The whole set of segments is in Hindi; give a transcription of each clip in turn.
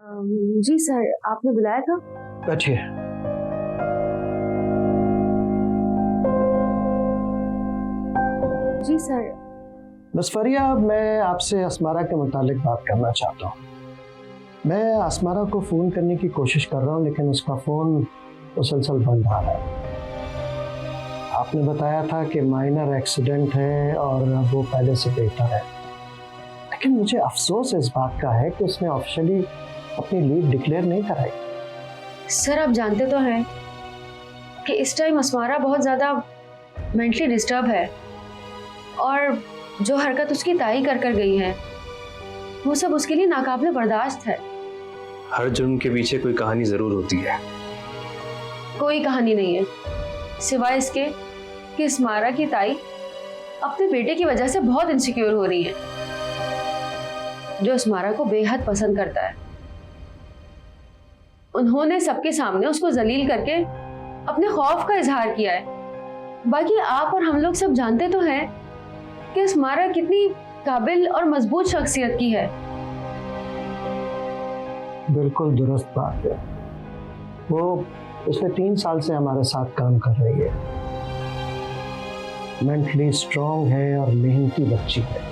जी सर, आपने बुलाया था? बैठिए। जी सर। मिस फरिया, मैं आपसे अस्मारा के मुतालिक बात करना चाहता हूँ। मैं अस्मारा को फ़ोन करने की कोशिश कर रहा हूँ, लेकिन उसका फ़ोन मुसलसल बंद आ रहा है। आपने बताया था कि माइनर एक्सीडेंट है और वो पहले से बेहतर है, लेकिन मुझे अफसोस इस बात का है कि उसने ऑफिशियली अपनी लीव डिक्लेयर नहीं कराई। सर, आप जानते तो हैं कि इस टाइम अस्मारा बहुत ज़्यादा मेंटली डिस्टर्ब है और जो हरकत उसकी ताई कर गई है वो सब उसके लिए नाकाबिले बर्दाश्त है। हर जुर्म के पीछे कोई कहानी जरूर होती है। कोई कहानी नहीं है सिवाय इसके कि अस्मारा की ताई अपने बेटे की वजह से बहुत इनसिक्योर हो रही है, जो अस्मारा को बेहद पसंद करता है। उन्होंने सबके सामने उसको जलील करके अपने खौफ का इजहार किया है। बाकी आप और हम लोग सब जानते तो हैं कि अस्मारा कितनी काबिल और मजबूत शख्सियत की है। बिल्कुल दुरुस्त बात है। वो पिछले 3 साल से हमारे साथ काम कर रही है, मेंटली स्ट्रांग है और मेहनती बच्ची है।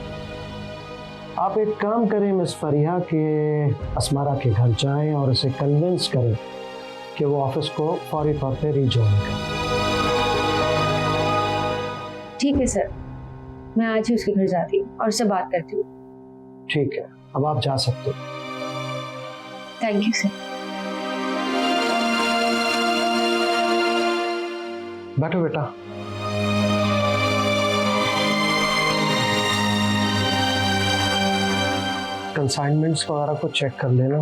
आप एक काम करें मिस फरिया कि अस्मारा के घर जाएं और उसे कन्विंस करें कि वो ऑफिस को फौरी तौर पे रिजॉइन करें। ठीक है सर, मैं आज ही उसके घर जाती हूँ और उससे बात करती हूँ। ठीक है, अब आप जा सकते हो। Thank you sir. बैठो बेटा। कंसाइनमेंट्स वगैरह को चेक कर लेना,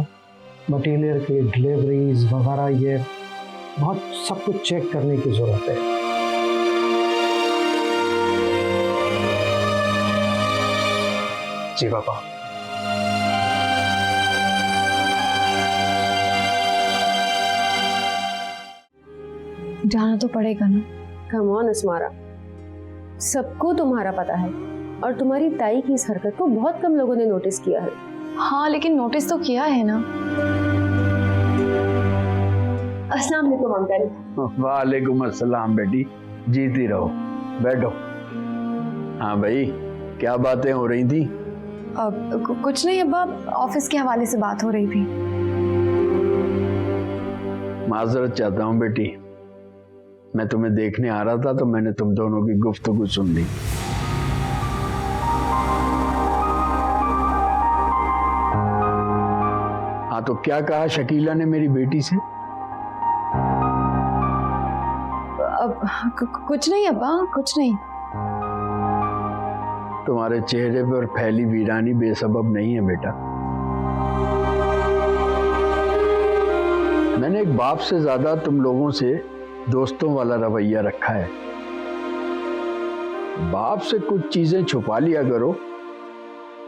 मटेरियल की डिलीवरीज वगैरह, ये बहुत सब कुछ चेक करने की जरूरत है। जी पापा। जाना तो पड़ेगा ना। कम ऑन अस्मारा, सबको तुम्हारा पता है और तुम्हारी ताई की इस हरकत को बहुत कम लोगों ने नोटिस किया है। हाँ, लेकिन नोटिस तो किया है ना। अस्सलाम वालेकुम अंकल। वालेकुम अस्सलाम बेटी, जीती रहो, बैठो। हाँ भाई, क्या बातें हो रही थी? कुछ नहीं अब्बा, ऑफिस के हवाले से बात हो रही थी। माजरत चाहता हूँ बेटी, मैं तुम्हें देखने आ रहा था तो मैंने तुम दोनों की गुफ्तगू सुन ली। हाँ, तो क्या कहा शकीला ने मेरी बेटी से? कुछ नहीं अब्बा, कुछ नहीं। तुम्हारे चेहरे पर फैली वीरानी बेसबब नहीं है बेटा। मैंने एक बाप से ज्यादा तुम लोगों से दोस्तों वाला रवैया रखा है। बाप से कुछ चीजें छुपा लिया करो,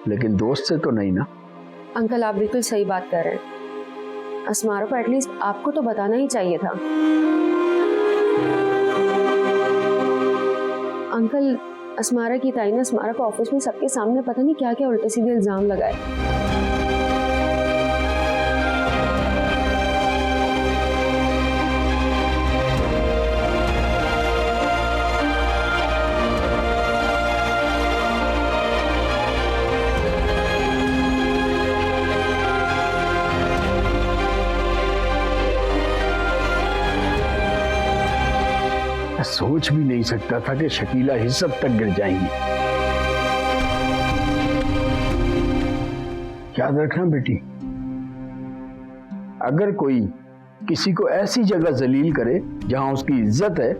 लेकिन दोस्त से तो नहीं ना। अंकल, आप बिल्कुल सही बात कर रहे हैं। अस्मारा को एटलीस्ट आपको तो बताना ही चाहिए था। अंकल, अस्मारा की ताई ने अस्मारा को ऑफिस में सबके सामने पता नहीं क्या क्या उल्टे सीधे इल्जाम लगाए। सोच भी नहीं सकता था कि शकीला हिस्सत तक गिर जाएंगी। याद रखना बेटी, अगर कोई किसी को ऐसी जगह जलील करे जहां उसकी इज्जत है,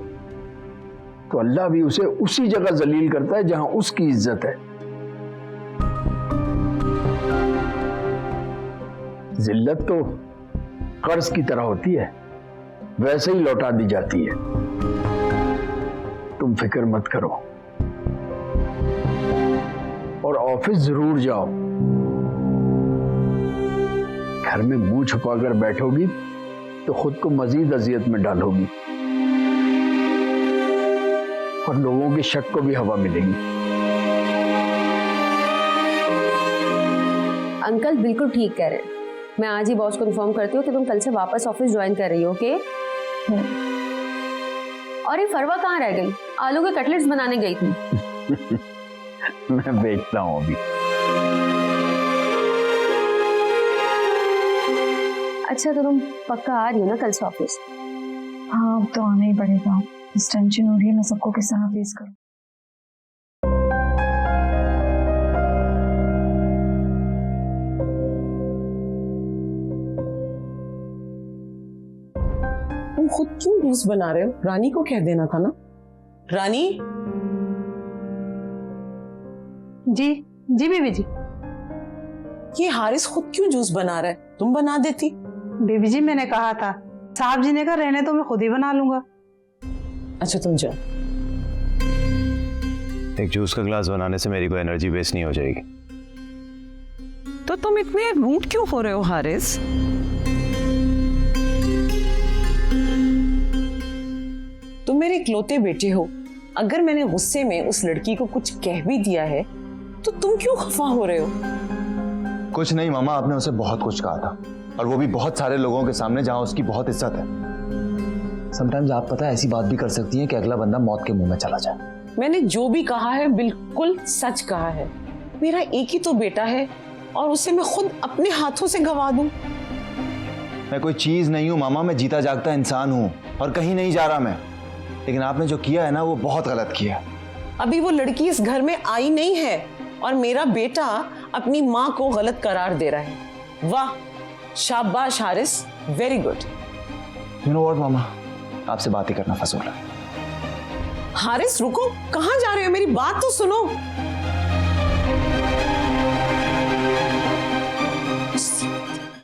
तो अल्लाह भी उसे उसी जगह जलील करता है जहां उसकी इज्जत है। जिल्लत तो कर्ज की तरह होती है, वैसे ही लौटा दी जाती है। तुम फिक्र मत करो और ऑफिस जरूर जाओ। घर में मुंह छुपाकर बैठोगी तो खुद को मजीद अजियत में डालोगी और लोगों के शक को भी हवा मिलेगी। अंकल बिल्कुल ठीक कह रहे हैं। मैं आज ही बॉस को इन्फॉर्म करती हूँ कि तुम कल से वापस ऑफिस ज्वाइन कर रही हो, ओके? और ये फरवा कहाँ रह गई? आलू के कटलेट्स बनाने गई थी। मैं बेचता हूँ अभी। अच्छा तो तुम पक्का आ रही हो ना कल से ऑफिस? हाँ अब तो आना ही पड़ेगा। इस टेंशन हो रही है मैं सबको किस तरह फेस करूँ। तुम खुद क्यों जूस बना रहे हो? रानी को कह देना था ना। रानी जी जी बेबी जी। ये हारिस खुद क्यों जूस बना रहा है? तुम बना देती। बेबी जी मैंने कहा था साहब जी ने कहा रहने तो मैं खुद ही बना लूंगा। अच्छा तुम जाओ। एक जूस का ग्लास बनाने से मेरी कोई एनर्जी वेस्ट नहीं हो जाएगी। तो तुम इतने रूड क्यों हो रहे हो हारिस? तुम मेरे इकलौते बेटे हो। अगर मैंने गुस्से में उस लड़की को कुछ कह भी दिया है तो तुम क्यों खफा हो रहे हो? कुछ नहीं मामा, आपने उसे बहुत कुछ कहा था और वो भी बहुत सारे लोगों के सामने जहां उसकी बहुत इज्जत है। समटाइम्स आप पता है ऐसी बात भी कर सकती हैं कि अगला बंदा मौत के मुंह में चला जाए। मैंने जो भी कहा है बिल्कुल सच कहा है। मेरा एक ही तो बेटा है और उसे मैं खुद अपने हाथों से गवा दूं। मैं कोई चीज नहीं हूं मामा, मैं जीता जागता इंसान हूं और कहीं नहीं जा रहा मैं। लेकिन आपने जो किया है ना वो बहुत गलत किया। अभी वो लड़की इस घर में आई नहीं है और मेरा बेटा अपनी माँ को गलत करार दे रहा है। वाह, शाबाश Haris, very good. You know what मामा, आपसे बात ही करना फजूल है। हारिस रुको, कहाँ जा रहे हो? मेरी बात तो सुनो।